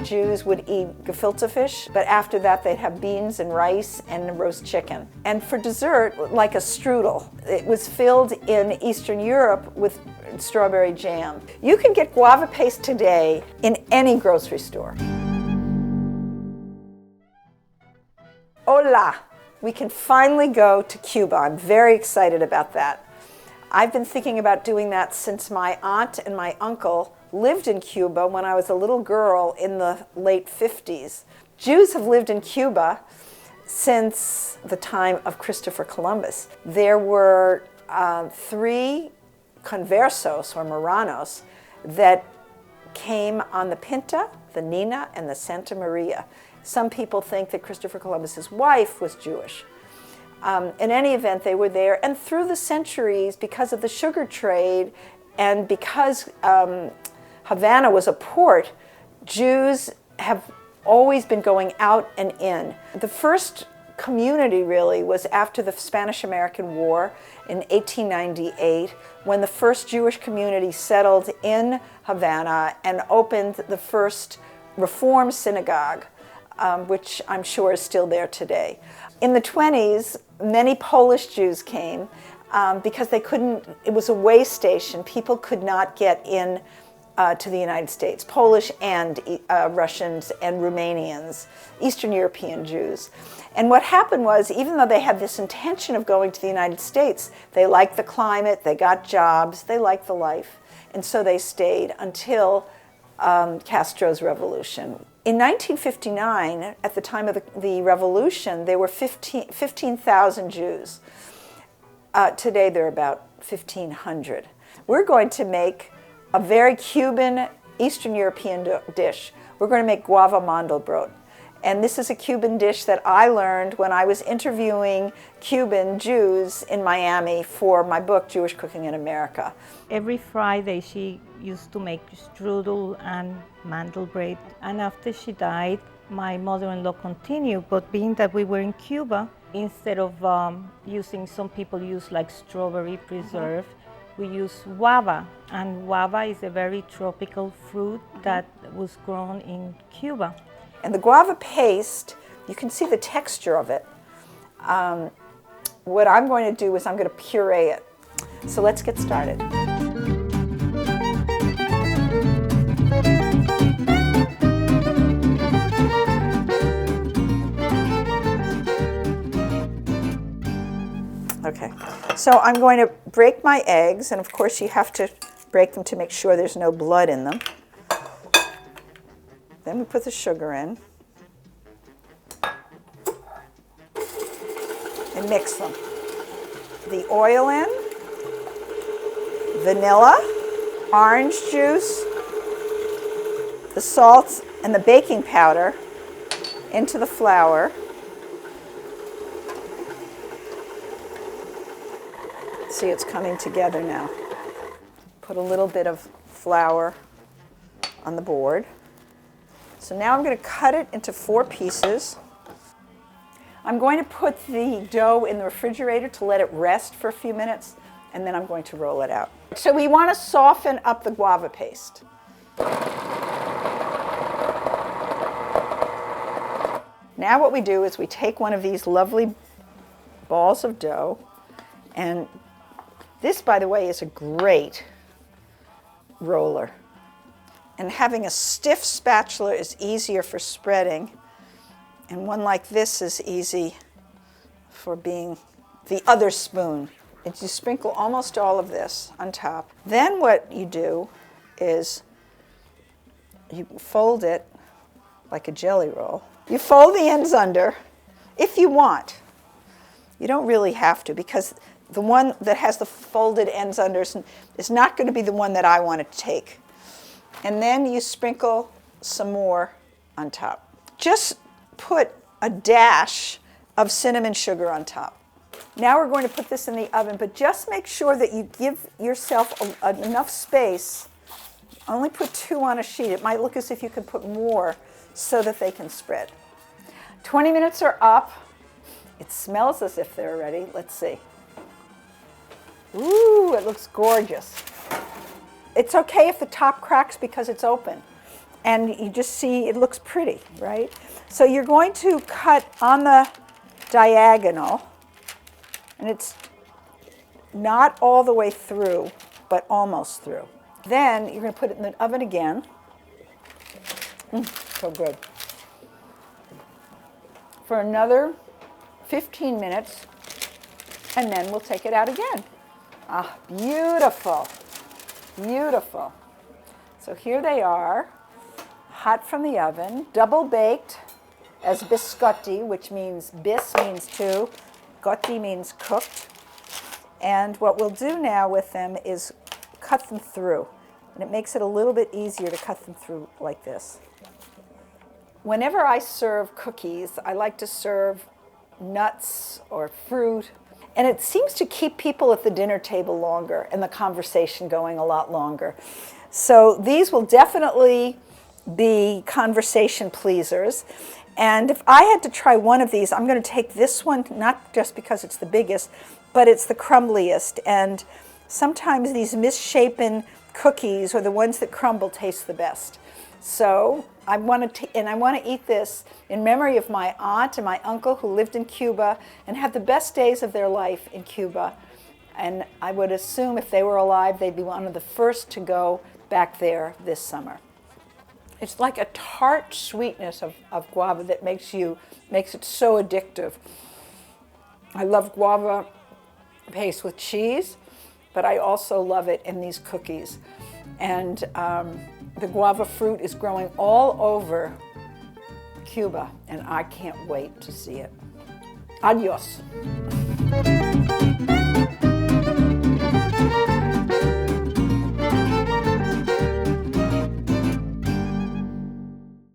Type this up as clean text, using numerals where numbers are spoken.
Jews would eat gefilte fish, but after that they'd have beans and rice and roast chicken. And for dessert, like a strudel, it was filled in Eastern Europe with strawberry jam. You can get guava paste today in any grocery store. Hola! We can finally go to Cuba. I'm very excited about that. I've been thinking about doing that since my aunt and my uncle lived in Cuba when I was a little girl in the late 50s. Jews have lived in Cuba since the time of Christopher Columbus. There were 3 conversos, or Marranos, that came on the Pinta, the Nina, and the Santa Maria. Some people think that Christopher Columbus's wife was Jewish. In any event, they were there, and through the centuries, because of the sugar trade and because Havana was a port, Jews have always been going out and in. The first community really was after the Spanish-American War in 1898, when the first Jewish community settled in Havana and opened the first Reform synagogue, which I'm sure is still there today. In the 20s, many Polish Jews came because they couldn't, it was a way station. People could not get in to the United States, Polish and Russians and Romanians, Eastern European Jews. And what happened was, even though they had this intention of going to the United States, they liked the climate, they got jobs, they liked the life, and so they stayed until Castro's revolution. In 1959, at the time of the revolution, there were 15,000 Jews. Today, there are about 1,500. We're going to make a very Cuban, Eastern European dish. We're going to make Guava Mandelbrot. And this is a Cuban dish that I learned when I was interviewing Cuban Jews in Miami for my book, Jewish Cooking in America. Every Friday she used to make strudel and mandelbrot, and after she died, my mother-in-law continued, but being that we were in Cuba, instead of using, some people use like strawberry preserve, we use guava, and guava is a very tropical fruit that was grown in Cuba. And the guava paste, you can see the texture of it. What I'm going to do is I'm going to puree it. So let's get started. Okay, so I'm going to break my eggs, and of course you have to break them to make sure there's no blood in them. Then we put the sugar in and mix them. The oil in, vanilla, orange juice, the salt and the baking powder into the flour. See, it's coming together now. Put a little bit of flour on the board. So now I'm going to cut it into 4 pieces. I'm going to put the dough in the refrigerator to let it rest for a few minutes, and then I'm going to roll it out. So we want to soften up the guava paste. Now what we do is we take one of these lovely balls of dough, and this, by the way, is a great roller. And having a stiff spatula is easier for spreading, and one like this is easy for being the other spoon. And you sprinkle almost all of this on top. Then what you do is you fold it like a jelly roll. You fold the ends under if you want. You don't really have to, because the one that has the folded ends under is not going to be the one that I want to take. And then you sprinkle some more on top. Just put a dash of cinnamon sugar on top. Now we're going to put this in the oven, but just make sure that you give yourself enough space. Only put 2 on a sheet. It might look as if you could put more so that they can spread. 20 minutes are up. It smells as if they're ready. Let's see. Ooh, it looks gorgeous. It's okay if the top cracks because it's open. And you just see it looks pretty, right? So you're going to cut on the diagonal, and it's not all the way through, but almost through. Then you're going to put it in the oven again. So good. For another 15 minutes, and then we'll take it out again. Ah, beautiful, beautiful. So here they are, hot from the oven, double baked as biscotti, which means bis means two, gotti means cooked. And what we'll do now with them is cut them through. And it makes it a little bit easier to cut them through like this. Whenever I serve cookies, I like to serve nuts or fruit. And it seems to keep people at the dinner table longer and the conversation going a lot longer. So these will definitely be conversation pleasers. And if I had to try one of these, I'm going to take this one, not just because it's the biggest, but it's the crumbliest. And sometimes these misshapen cookies or the ones that crumble taste the best. So I want to eat this in memory of my aunt and my uncle who lived in Cuba and had the best days of their life in Cuba. And I would assume if they were alive, they'd be one of the first to go back there this summer. It's like a tart sweetness of guava that makes it so addictive. I love guava paste with cheese, but I also love it in these cookies. And the guava fruit is growing all over Cuba, and I can't wait to see it. Adios.